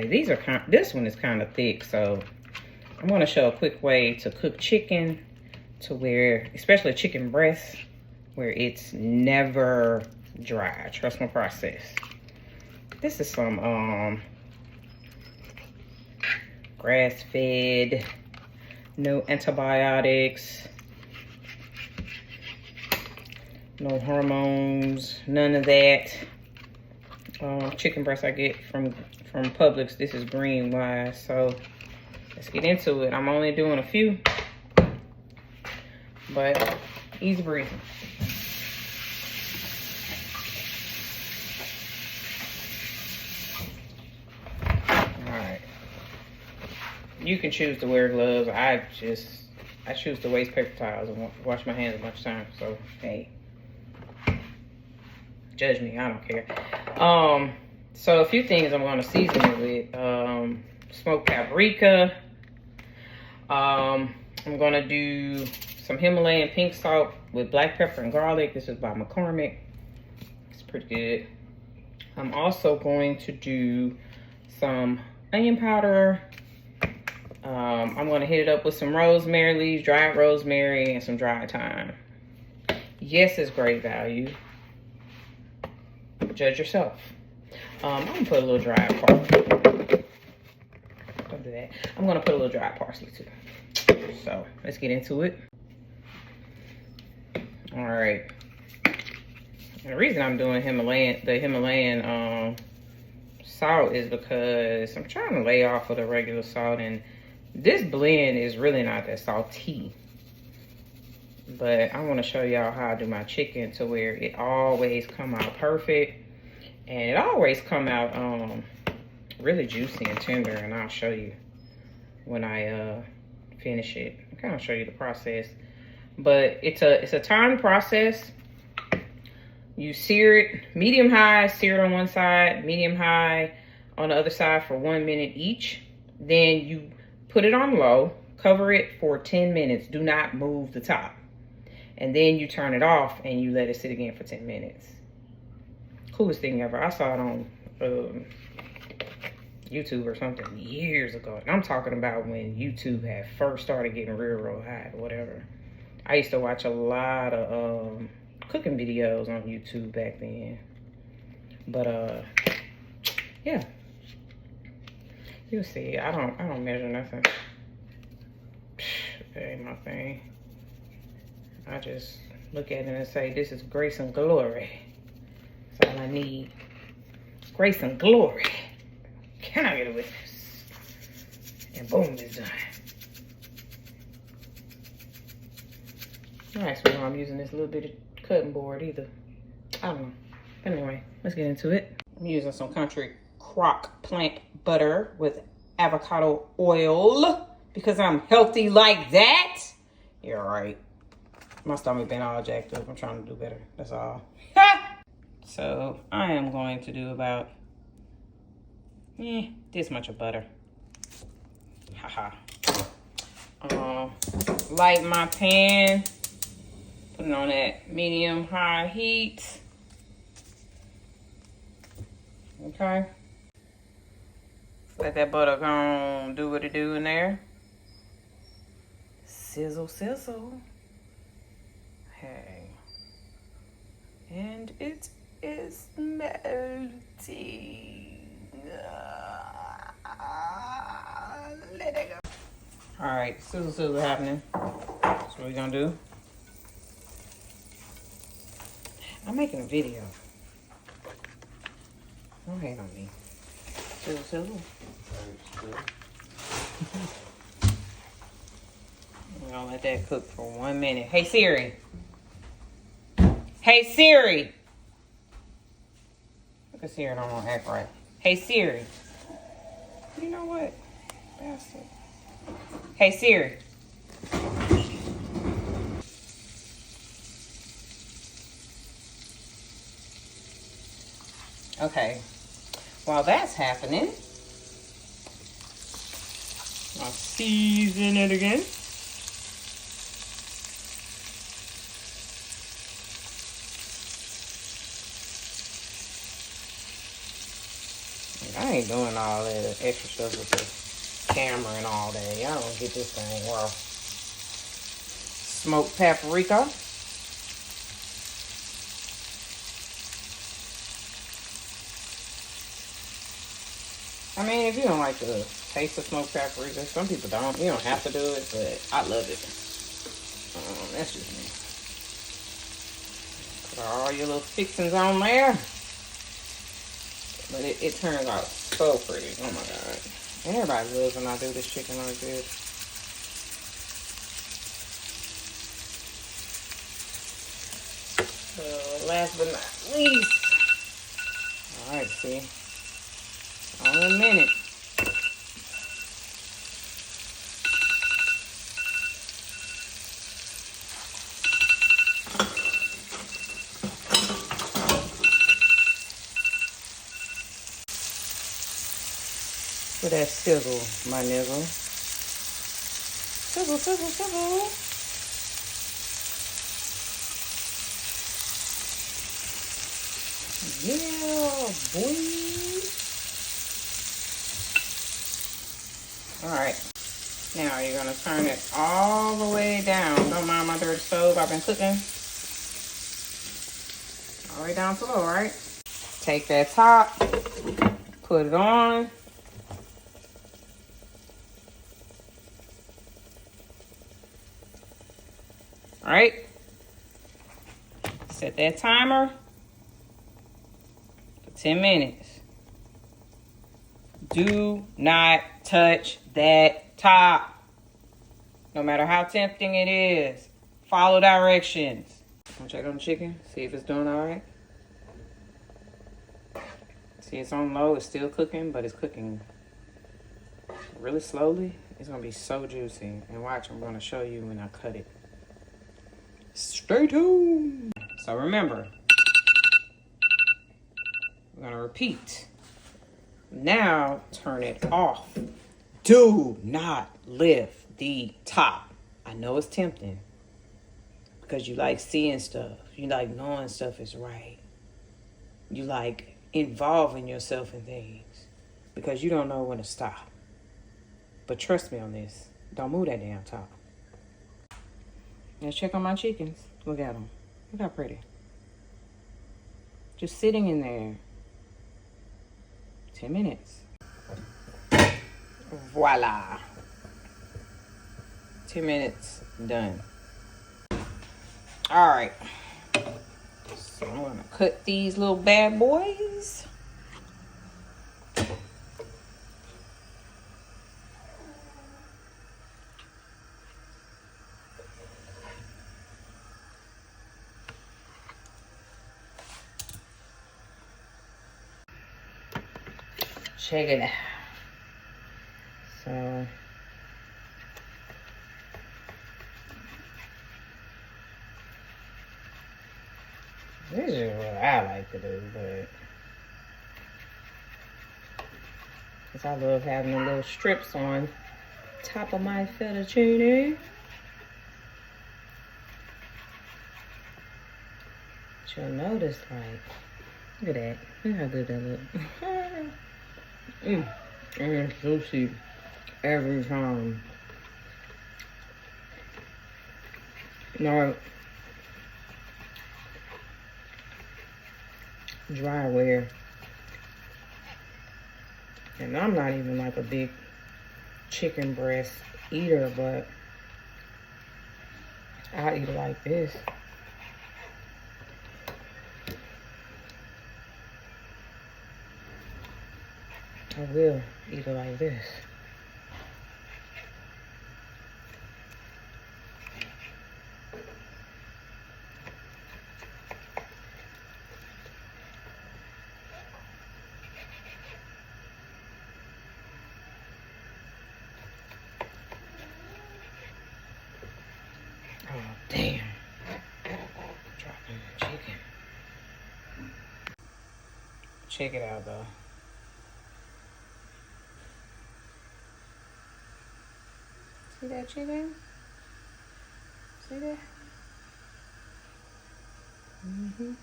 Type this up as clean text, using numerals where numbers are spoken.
These are this one is kind of thick, so I'm going to show a quick way to cook chicken to where, especially chicken breast, where it's never dry. Trust my process. This is some grass-fed, no antibiotics, no hormones, none of that. Chicken breast I get from Publix. This is GreenWise. So let's get into it. I'm only doing a few, but easy breezy. Alright. You can choose to wear gloves. I choose to waste paper towels and wash my hands a bunch of times. So hey, judge me, I don't care. So a few things I'm going to season it with. Smoked paprika. I'm going to do some Himalayan pink salt with black pepper and garlic. This is by McCormick. It's pretty good. I'm also going to do some onion powder. I'm going to hit it up with some rosemary leaves, dried rosemary, and some dried thyme. Yes, it's great value. Judge yourself. I'm going to put a little dried parsley. Don't do that. I'm going to put a little dried parsley too. So let's get into it. All right. And the reason I'm doing the Himalayan salt is because I'm trying to lay off of the regular salt, and this blend is really not that salty. But I want to show y'all how I do my chicken to where it always come out perfect. And it always come out really juicy and tender, and I'll show you when I finish it. I'll kind of show you the process. But it's a timed process. You sear it medium high, sear it on one side, medium high on the other side for 1 minute each. Then you put it on low, cover it for 10 minutes. Do not move the top. And then you turn it off and you let it sit again for 10 minutes. Coolest thing ever. I saw it on YouTube or something years ago. And I'm talking about when YouTube had first started getting real hot or whatever. I used to watch a lot of cooking videos on YouTube back then. But yeah. You'll see. I don't measure nothing. That ain't my thing. I just look at it and say, this is grace and glory. That's all I need. Grace and glory. Can I get a witness? And boom, it's done. Actually, I'm using this little bit of cutting board either. I don't know. But anyway, let's get into it. I'm using some country crock plant butter with avocado oil because I'm healthy like that. You're right. My stomach been all jacked up. I'm trying to do better. That's all. So I am going to do about this much of butter. Haha. Light my pan. Put it on that medium high heat. Okay. Let that butter go on, do what it do in there. Sizzle, sizzle. Hey. And it is melting. Let it go. All right, sizzle, sizzle happening. That's what we're gonna do. I'm making a video. Don't hate on me. Sizzle, sizzle. We're gonna let that cook for 1 minute. Hey Siri. Hey Siri. Look at Siri, don't want to act right. Hey Siri. You know what? Bastard. Hey Siri. Okay. While that's happening, I'll season it again. I ain't doing all that extra stuff with the camera and all that. Y'all don't get this thing raw. Smoked paprika. I mean, if you don't like the taste of smoked paprika, some people don't. You don't have to do it, but I love it. That's just me. Put all your little fixings on there. But it turns out so pretty. Oh my God. Everybody loves when I do this chicken like this. Last but not least. Alright, see. Only a minute. For that sizzle, my nigga. Sizzle, sizzle, sizzle. Yeah, boy. Alright. Now you're going to turn it all the way down. Don't mind my dirty stove. I've been cooking. All the way down to low, right? Take that top. Put it on. All right, set that timer for 10 minutes. Do not touch that top. No matter how tempting it is, follow directions. I'm gonna check on the chicken, see if it's doing all right. See, it's on low, it's still cooking, but it's cooking really slowly. It's gonna be so juicy. And watch, I'm gonna show you when I cut it. Stay tuned. So remember, we're gonna repeat. Now turn it off. Do not lift the top. I know it's tempting because you like seeing stuff. You like knowing stuff is right. You like involving yourself in things because you don't know when to stop. But trust me on this. Don't move that damn top. Let's check on my chickens. Look at them. Look how pretty. Just sitting in there. 10 minutes. Voila. 10 minutes, done. All right. So I'm gonna cut these little bad boys. Check it out. So this is what I like to do, but because I love having the little strips on top of my fettuccine. But you'll notice, like, look at that. Look how good that looks. And it's juicy every time. No dryware. And I'm not even like a big chicken breast eater, but I eat it like this. I will eat it like this. Oh, damn. Dropping the chicken. Check it out, though. See that chicken? See that? Mm-hmm.